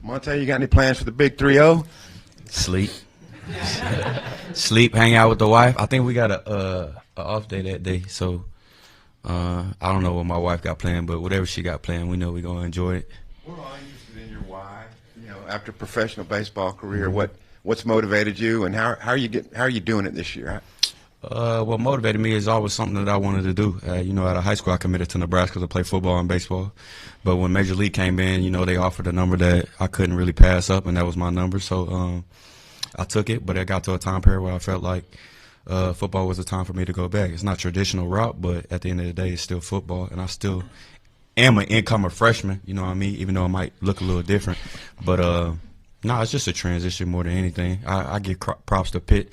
Monte, you got any plans for the big 3-0? Sleep. Sleep, hang out with the wife. I think we got a off day that day, so I don't know what my wife got planned, but whatever she got planned, we know we're going to enjoy it. We're all interested in your why. You know, after a professional baseball career, what's motivated you, and how are you doing it this year? What motivated me is always something that I wanted to do. You know, out of high school, I committed to Nebraska to play football and baseball. But when Major League came in, you know, they offered a number that I couldn't really pass up, and that was my number. So I took it, but it got to a time period where I felt like football was the time for me to go back. It's not traditional route, but at the end of the day, it's still football, and I still am an incoming freshman, you know what I mean, even though it might look a little different. But, no, it's just a transition more than anything. I give props to Pitt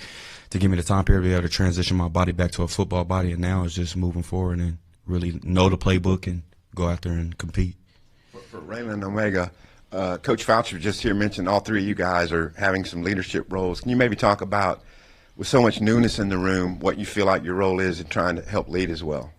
to give me the time period to be able to transition my body back to a football body, and now it's just moving forward and really know the playbook and go out there and compete. For Raylen O'Mega, Coach Foucher just here mentioned all three of you guys are having some leadership roles. Can you maybe talk about, with so much newness in the room, what you feel like your role is in trying to help lead as well?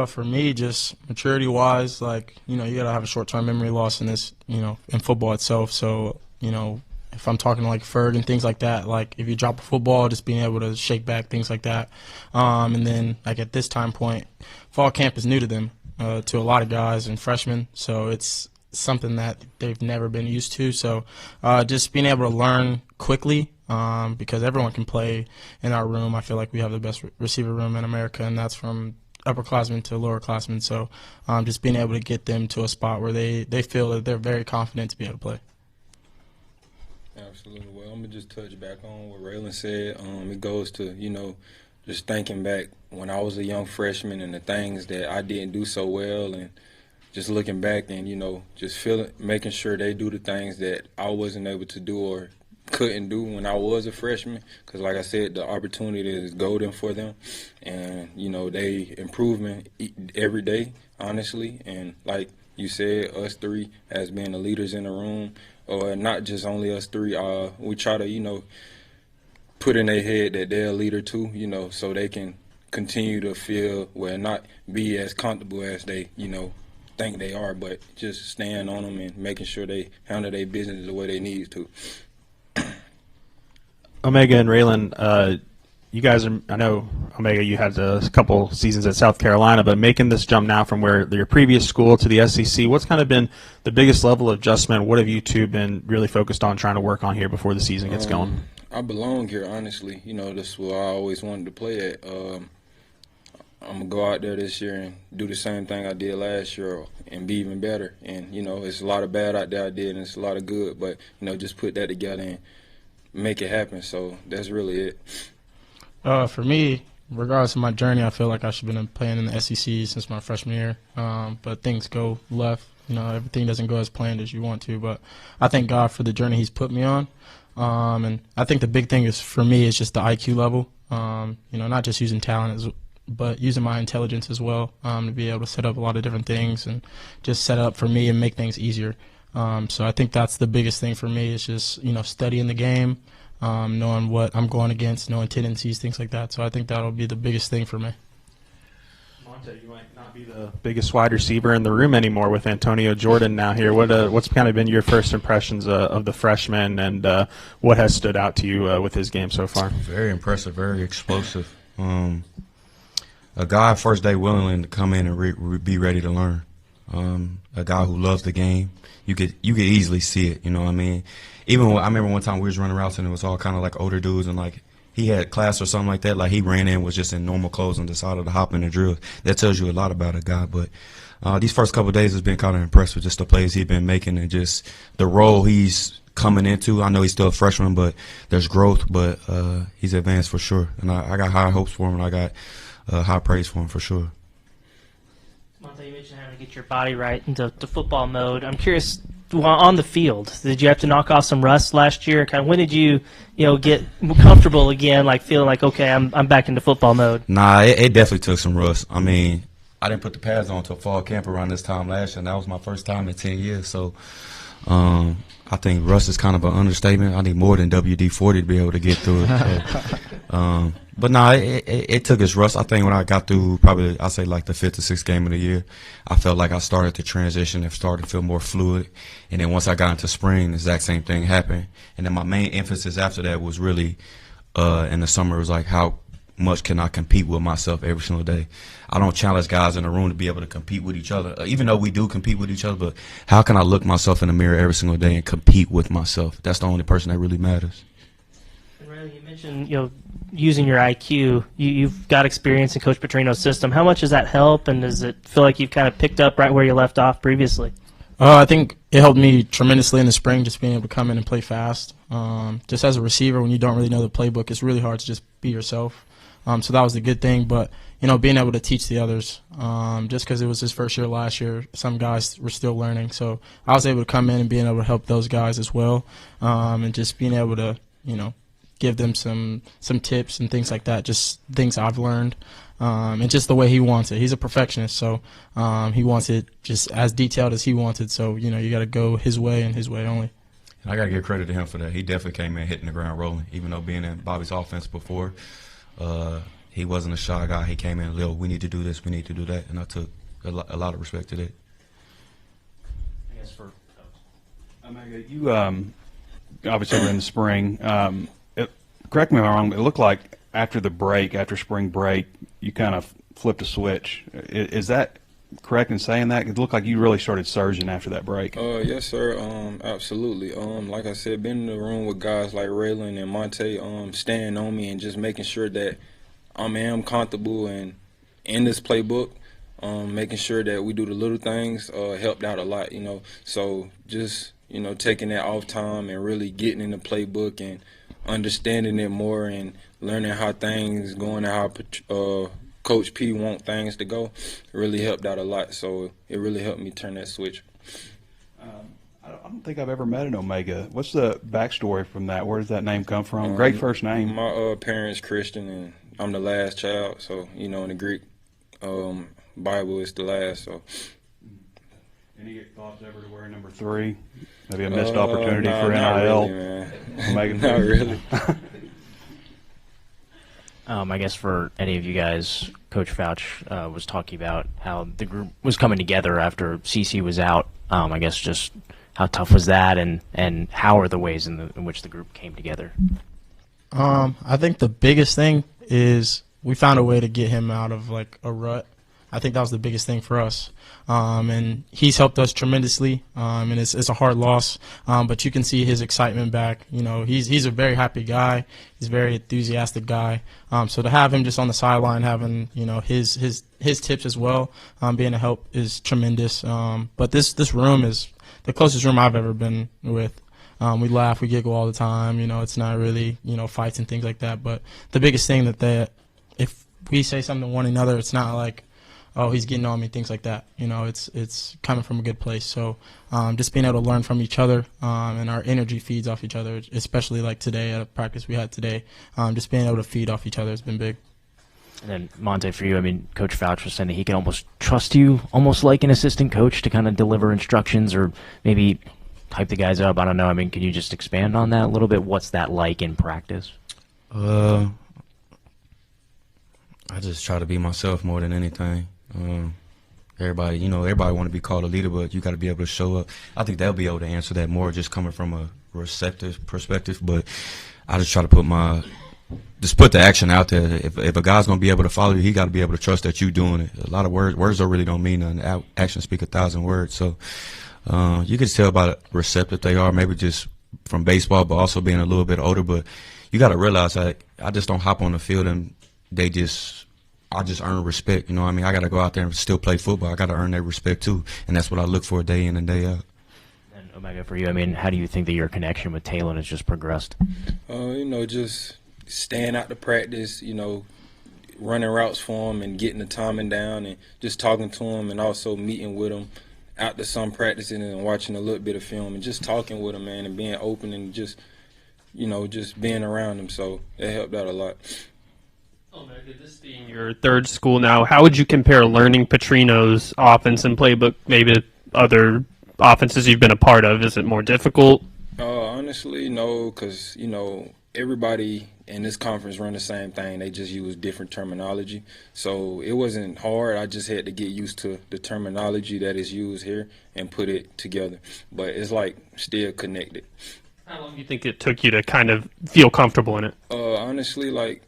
For me, just maturity-wise, like, you know, you got to have a short-term memory loss in this, you know, in football itself. So, you know, if I'm talking like Ferg and things like that, like if you drop a football, just being able to shake back, things like that. And then, like at this time point, fall camp is new to them, to a lot of guys and freshmen. So it's something that they've never been used to. So just being able to learn quickly, because everyone can play in our room. I feel like we have the best receiver room in America, and that's from upperclassmen to lowerclassmen. So just being able to get them to a spot where they feel that they're very confident to be able to play. Absolutely. Well, I'm going to just touch back on what Raylen said. It goes to, you know, just thinking back when I was a young freshman and the things that I didn't do so well, and just looking back and, you know, just making sure they do the things that I wasn't able to do or couldn't do when I was a freshman. Because, like I said, the opportunity is golden for them. And, you know, they improving every day, honestly. And like you said, us three as being the leaders in the room, or not just only us three, we try to, you know, put in their head that they're a leader too, you know, so they can continue to feel, well, not be as comfortable as they, you know, think they are, but just staying on them and making sure they handle their business the way they need to. O'Mega and Raylen, you guys are, I know, O'Mega, you had a couple seasons at South Carolina, but making this jump now from where your previous school to the SEC, what's kind of been the biggest level of adjustment? What have you two been really focused on trying to work on here before the season gets going? I belong here, honestly. You know, this is where I always wanted to play at. I'm going to go out there this year and do the same thing I did last year and be even better. And, you know, it's a lot of bad out there I did, and it's a lot of good, but, you know, just put that together and make it happen. So that's really it. For me, regardless of my journey, I feel like I should have been playing in the SEC since my freshman year. But things go left. You know, everything doesn't go as planned as you want to. But I thank God for the journey He's put me on. And I think the big thing is for me is just the IQ level. You know, not just using talent, but using my intelligence as well, to be able to set up a lot of different things and just set up for me and make things easier. So I think that's the biggest thing for me is just, you know, studying the game. Knowing what I'm going against, knowing tendencies, things like that. So I think that'll be the biggest thing for me. Monte, you might not be the biggest wide receiver in the room anymore with Antonio Jordan now here. What's kind of been your first impressions of the freshman, and what has stood out to you with his game so far? Very impressive, very explosive. A guy first day willing to come in and be ready to learn. A guy who loves the game. You could easily see it, you know what I mean? Even I remember one time we was running routes and it was all kind of like older dudes, and like he had class or something like that. Like he ran in, was just in normal clothes and decided to hop in the drill. That tells you a lot about a guy. But these first couple of days has been kind of impressed with just the plays he's been making and just the role he's coming into. I know he's still a freshman, but there's growth. But he's advanced for sure, and I got high hopes for him, and I got high praise for him for sure. Monte, you mentioned having to get your body right into football mode. I'm curious, on the field, did you have to knock off some rust last year? Kind of when did you get comfortable again, like feeling like, okay, I'm back into football mode? Nah, it definitely took some rust. I mean, I didn't put the pads on until fall camp around this time last year, and that was my first time in 10 years. So I think rust is kind of an understatement. I need more than WD-40 to be able to get through it. So, but no, it took its rust. I think when I got through probably, I'd say like the 5th or 6th game of the year, I felt like I started to transition and started to feel more fluid. And then once I got into spring, the exact same thing happened. And then my main emphasis after that was really in the summer was like how much can I compete with myself every single day. I don't challenge guys in the room to be able to compete with each other, even though we do compete with each other, but how can I look myself in the mirror every single day and compete with myself? That's the only person that really matters. And Riley, you mentioned, using your IQ. You've got experience in Coach Petrino's system. How much does that help, and does it feel like you've kind of picked up right where you left off previously? I think it helped me tremendously in the spring, just being able to come in and play fast. Just as a receiver, when you don't really know the playbook, it's really hard to just be yourself. So that was the good thing. But, being able to teach the others, just because it was his first year last year, some guys were still learning. So I was able to come in and being able to help those guys as well, and just being able to, give them some tips and things like that, just things I've learned. And just the way he wants it. He's a perfectionist, so he wants it just as detailed as he wants it. So, you got to go his way and his way only. And I got to give credit to him for that. He definitely came in hitting the ground rolling, even though being in Bobby's offense before, he wasn't a shy guy. He came in, Lil, we need to do this, we need to do that, and I took a lot of respect to that. I guess for O'Mega, you obviously were in the spring. Correct me if I'm wrong, it looked like after spring break, you kind of flipped a switch. Is that correct in saying that? It looked like you really started surging after that break. Yes, sir. Absolutely. Like I said, been in the room with guys like Raylen and Monte, staying on me and just making sure that I am comfortable and in this playbook. Making sure that we do the little things helped out a lot. So just taking that off time and really getting in the playbook and understanding it more and learning how things going and how Coach P want things to go really helped out a lot. So it really helped me turn that switch. I don't think I've ever met an O'Mega. What's the backstory from that? Where does that name come from? Great first name. My parents Christian, and I'm the last child. So in the Greek Bible, it's the last. So. Any thoughts ever to wear number 3? Maybe a missed opportunity for NIL. Not really, man. Not really. I guess for any of you guys, Coach Fouch was talking about how the group was coming together after CC was out. I guess just how tough was that, and how are the ways in which the group came together? I think the biggest thing is we found a way to get him out of like a rut. I think that was the biggest thing for us, and he's helped us tremendously. And it's a hard loss, but you can see his excitement back. He's a very happy guy. He's a very enthusiastic guy. So to have him just on the sideline, having his tips as well, being a help is tremendous. But this room is the closest room I've ever been with. We laugh, we giggle all the time. It's not really fights and things like that. But the biggest thing that if we say something to one another, it's not like, oh, he's getting on me, things like that. It's coming from a good place. So just being able to learn from each other, and our energy feeds off each other, especially like today at a practice we had today. Just being able to feed off each other has been big. And then, Monte, for you, Coach Fouch was saying that he can almost trust you, almost like an assistant coach, to kind of deliver instructions or maybe hype the guys up. I don't know. Can you just expand on that a little bit? What's that like in practice? I just try to be myself more than anything. Everybody want to be called a leader, but you got to be able to show up. I think they'll be able to answer that more just coming from a receptive perspective, but I just try to put the action out there. If a guy's going to be able to follow you, he got to be able to trust that you doing it. A lot of words don't really don't mean nothing. Actions speak 1,000 words. So you can tell by how receptive they are, maybe just from baseball, but also being a little bit older. But you got to realize I just don't hop on the field and I just earn respect. I got to go out there and still play football. I got to earn their respect too, and that's what I look for day in and day out. And O'Mega, for you, how do you think that your connection with Talon has just progressed? Just staying out to practice, running routes for him and getting the timing down and just talking to him, and also meeting with him after some practicing and watching a little bit of film and just talking with him, man, and being open and just being around him. So it helped out a lot. This being your third school now, how would you compare learning Petrino's offense and playbook maybe to other offenses you've been a part of? Is it more difficult? Honestly, no, because, everybody in this conference run the same thing. They just use different terminology. So it wasn't hard. I just had to get used to the terminology that is used here and put it together. But it's like still connected. How long do you think it took you to kind of feel comfortable in it? Honestly, I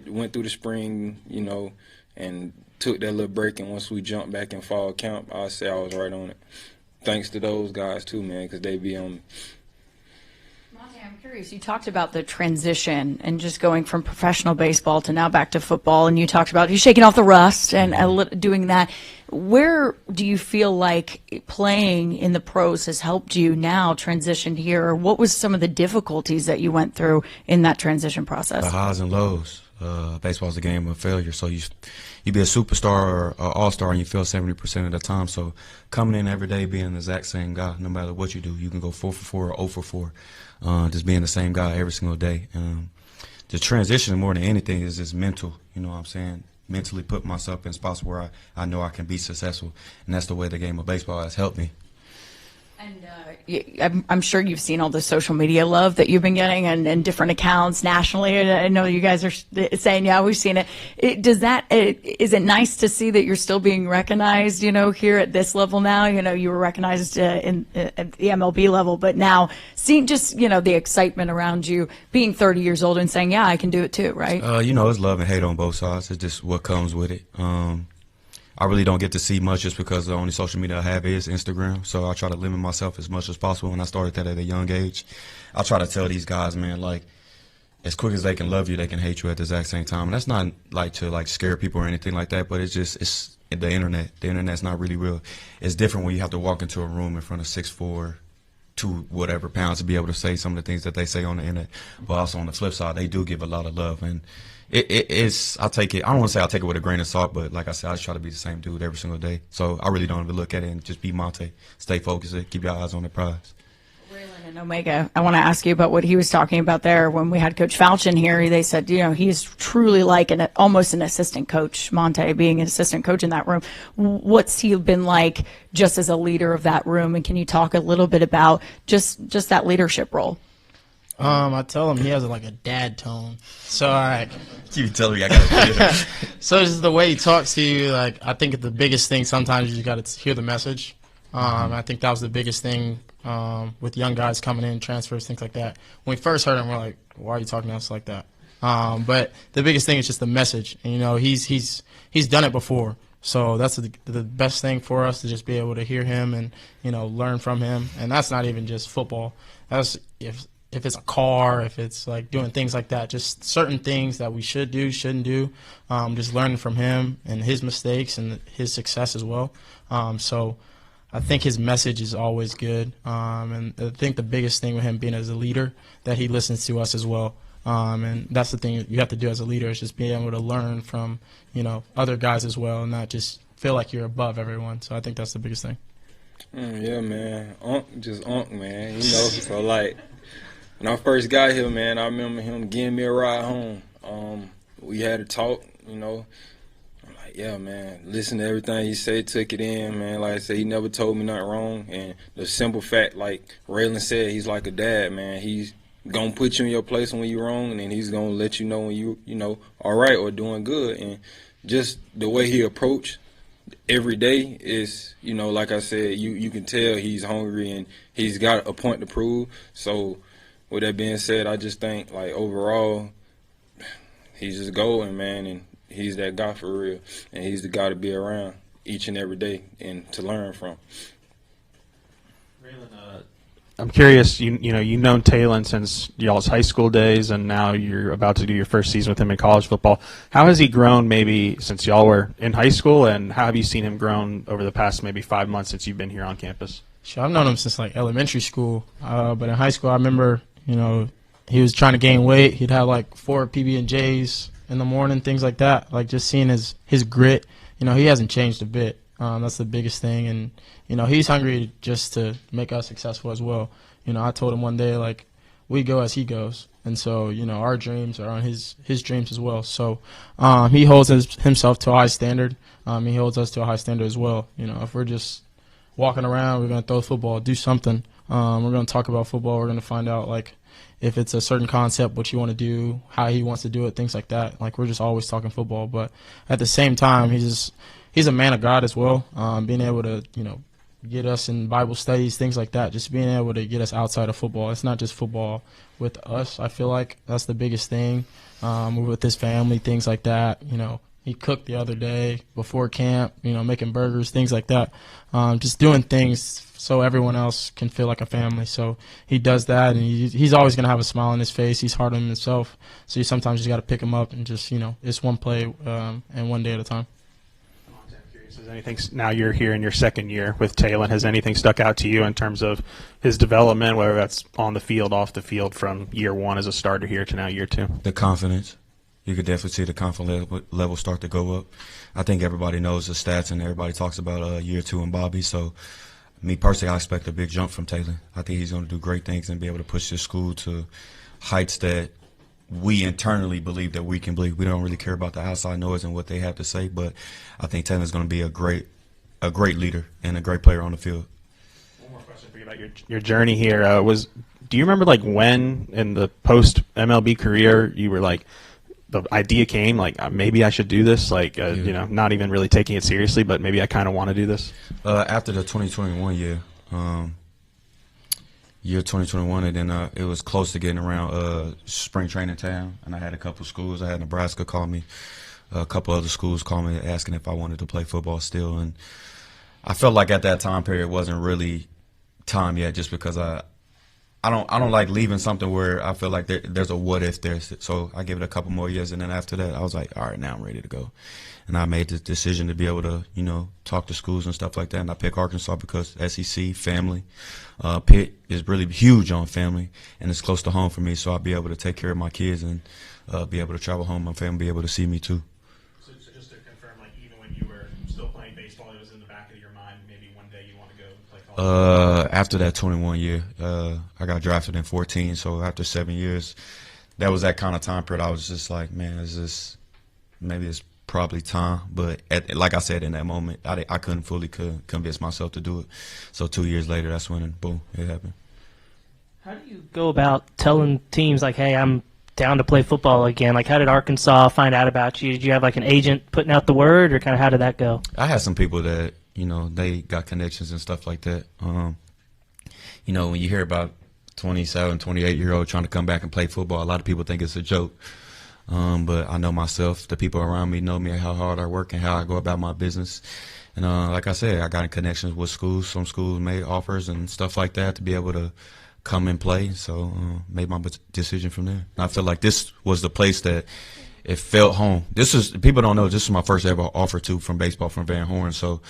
went through the spring, and took that little break. And once we jumped back in fall camp, I'll say I was right on it. Thanks to those guys too, man, because they be on me. Monte, I'm curious. You talked about the transition and just going from professional baseball to now back to football, and you talked about you shaking off the rust and doing that. Where do you feel like playing in the pros has helped you now transition here? Or what was some of the difficulties that you went through in that transition process? The highs and lows. Baseball's a game of failure, so you be a superstar or an all-star and you fail 70% of the time. So coming in every day being the exact same guy, no matter what you do, you can go 4 for 4 or 0 for 4, just being the same guy every single day. The transition more than anything is just mental, you know what I'm saying? Mentally put myself in spots where I know I can be successful, and that's the way the game of baseball has helped me. And I'm sure you've seen all the social media love that you've been getting and different accounts nationally. I know you guys are saying, yeah, we've seen it. Is it nice to see that you're still being recognized, here at this level now? You were recognized at the MLB level, but now seeing just, the excitement around you being 30 years old and saying, yeah, I can do it too, right? It's love and hate on both sides. It's just what comes with it. I really don't get to see much just because the only social media I have is Instagram. So I try to limit myself as much as possible. When I started that at a young age, I try to tell these guys, man, as quick as they can love you, they can hate you at the exact same time. And that's not to scare people or anything like that, but it's the internet. The internet's not really real. It's different when you have to walk into a room in front of 6'4", 2 whatever pounds to be able to say some of the things that they say on the internet. But also on the flip side, they do give a lot of love. And I take it, I don't want to say I take it with a grain of salt, but like I said, I just try to be the same dude every single day. So I really don't even look at it and just be Monte. Stay focused, keep your eyes on the prize. Raylen and O'Mega, I want to ask you about what he was talking about there when we had Coach Fouch in here. They said, he's truly like almost an assistant coach, Monte being an assistant coach in that room. What's he been like just as a leader of that room? And can you talk a little bit about just that leadership role? I tell him he has a dad tone. So You tell me I got to so just the way he talks to you, I think the biggest thing sometimes you got to hear the message. I think that was the biggest thing with young guys coming in, transfers, things like that. When we first heard him, we're like, why are you talking to us like that? But the biggest thing is just the message. And, he's done it before. So that's the best thing for us, to just be able to hear him and, learn from him. And that's not even just football. That's if it's a car, if it's doing things like that, just certain things that we should do, shouldn't do, just learning from him and his mistakes and his success as well. So I think his message is always good. And I think the biggest thing with him being as a leader, that he listens to us as well. And that's the thing you have to do as a leader, is just being able to learn from, other guys as well, and not just feel like you're above everyone. So I think that's the biggest thing. Yeah, man. Unc, man. So when I first got here, man, I remember him giving me a ride home. We had a talk, I'm like, yeah, man, listen to everything he said, took it in, man. Like I said, he never told me nothing wrong. And the simple fact, like Raylen said, he's like a dad, man. He's going to put you in your place when you're wrong, and then he's going to let you know when you all right or doing good. And just the way he approached every day is, like I said, you can tell he's hungry and he's got a point to prove. So with that being said, I just think, overall, he's just golden, man, and he's that guy for real. And he's the guy to be around each and every day and to learn from. Raylen, I'm curious, you've known Talon since y'all's high school days, and now you're about to do your first season with him in college football. How has he grown maybe since y'all were in high school, and how have you seen him grown over the past maybe 5 months since you've been here on campus? Sure, I've known him since elementary school, but in high school I remember, he was trying to gain weight. He'd have 4 PB&Js in the morning, things like that. Just seeing his grit. He hasn't changed a bit. That's the biggest thing, and he's hungry just to make us successful as well. I told him one day we go as he goes. And so, our dreams are on his dreams as well. So he holds himself to a high standard. He holds us to a high standard as well. If we're just walking around, we're going to throw football, do something. We're going to talk about football. We're going to find out, if it's a certain concept, what you want to do, how he wants to do it, things like that. We're just always talking football. But at the same time, he's a man of God as well. Being able to, get us in Bible studies, things like that, just being able to get us outside of football. It's not just football with us. I feel like that's the biggest thing with his family, things like that. He cooked the other day before camp, making burgers, things like that, just doing things so everyone else can feel like a family. So he does that, and he's always going to have a smile on his face. He's hard on himself, so you sometimes just got to pick him up and just, it's one play and one day at a time. Has anything, now you're here in your second year with Talon, has anything stuck out to you in terms of his development, whether that's on the field, off the field, from year one as a starter here to now year two? The confidence. You could definitely see the confidence level start to go up. I think everybody knows the stats and everybody talks about year two and Bobby. So, me personally, I expect a big jump from Talon. I think he's going to do great things and be able to push this school to heights that we internally believe that we can believe. We don't really care about the outside noise and what they have to say, but I think Taylor's going to be a great leader and a great player on the field. One more question for you about your journey here. Do you remember when in the post MLB career you were the idea came maybe I should do this, not even really taking it seriously, but maybe I kind of want to do this? After the 2021 year. Year 2021, and then it was close to getting around spring training time, and I had a couple schools. I had Nebraska call me, a couple other schools call me asking if I wanted to play football still, and I felt like at that time period it wasn't really time yet, just because I don't like leaving something where I feel like there's a what if there. So I gave it a couple more years, and then after that I was like, all right, now I'm ready to go. And I made the decision to be able to, talk to schools and stuff like that. And I picked Arkansas because SEC, family. Pitt is really huge on family, and it's close to home for me. So I'll be able to take care of my kids and be able to travel home. My family be able to see me too. So just to confirm, even when you were still playing baseball, it was in the back of your mind, maybe one day you want to go play college? After that 21 year, I got drafted in 14. So after 7 years, that was that kind of time period. I was just like, man, maybe it's probably time, but like I said, in that moment, I couldn't fully convince myself to do it. So 2 years later, that's when, boom, it happened. How do you go about telling teams hey, I'm down to play football again? How did Arkansas find out about you? Did you have an agent putting out the word, or kind of how did that go? I had some people that they got connections and stuff like that. When you hear about 27, 28-year-old trying to come back and play football, a lot of people think it's a joke. But I know myself, the people around me know me, how hard I work and how I go about my business. And like I said, I got in connections with schools. Some schools made offers and stuff like that to be able to come and play. So made my decision from there. And I feel like this was the place that it felt home. People don't know, this is my first ever offer from baseball from Van Horn. So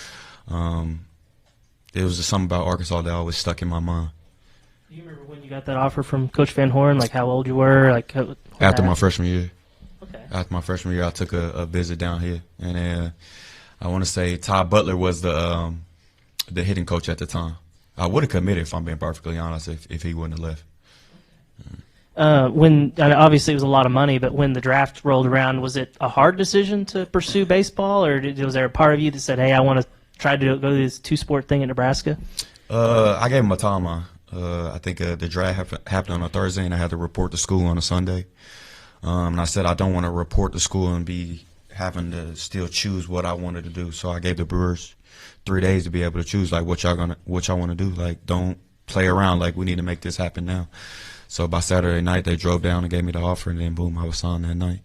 it was just something about Arkansas that always stuck in my mind. Do you remember when you got that offer from Coach Van Horn, how old you were? After my freshman year. Okay. After my freshman year, I took a visit down here, and then I want to say Todd Butler was the hitting coach at the time. I would have committed, if I'm being perfectly honest, if he wouldn't have left. When obviously it was a lot of money, but when the draft rolled around, was it a hard decision to pursue baseball, or was there a part of you that said, "Hey, I want to try to go to this two-sport thing in Nebraska"? I gave him a timeline. I think the draft happened on a Thursday, and I had to report to school on a Sunday. And I said I don't want to report to school and be having to still choose what I wanted to do. So I gave the Brewers 3 days to be able to choose what y'all want to do. Don't play around. We need to make this happen now. So by Saturday night, they drove down and gave me the offer, and then boom, I was signed that night.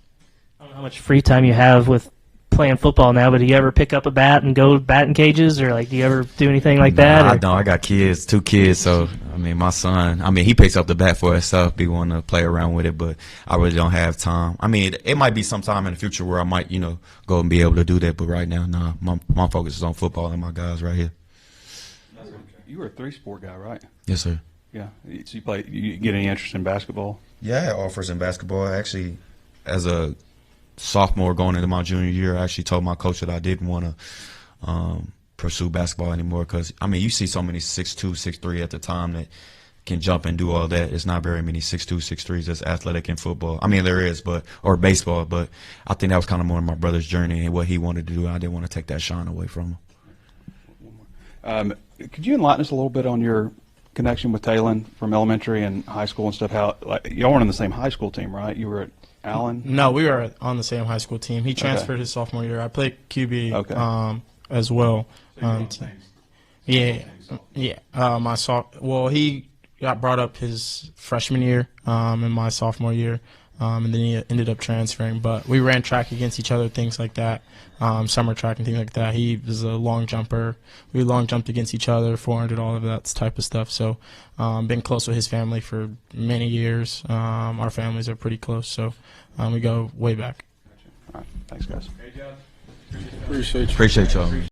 I don't know how much free time you have with playing football now, but do you ever pick up a bat and go batting cages, or do you ever do anything like that? I don't. I got kids, 2 kids, so my son, he picks up the bat for himself, be wanting to play around with it, but I really don't have time. It might be sometime in the future where I might, go and be able to do that, but right now, nah, my focus is on football and my guys right here. You were a 3-sport guy, right? Yes, sir. Yeah. So you get any interest in basketball? Yeah, I had offers in basketball. Actually, as a sophomore going into my junior year, I actually told my coach that I didn't want to pursue basketball anymore because, you see so many 6'2", 6'3" at the time that can jump and do all that. It's not very many 6'2", 6'3" that's athletic in football. I mean, there is, or baseball, but I think that was kind of more of my brother's journey and what he wanted to do. I didn't want to take that shine away from him. Could you enlighten us a little bit on your connection with Talon from elementary and high school and stuff? How, like, y'all weren't on the same high school team, right? You were at Allen? No, we were on the same high school team. He transferred his sophomore year. I played QB as well. He got brought up his freshman year in my sophomore year, and then he ended up transferring. But we ran track against each other, things like that, summer track and things like that. He was a long jumper. We long jumped against each other, 400, all of that type of stuff. So been close with his family for many years. Our families are pretty close, so we go way back. All right. Thanks, guys. Appreciate you. Appreciate y'all.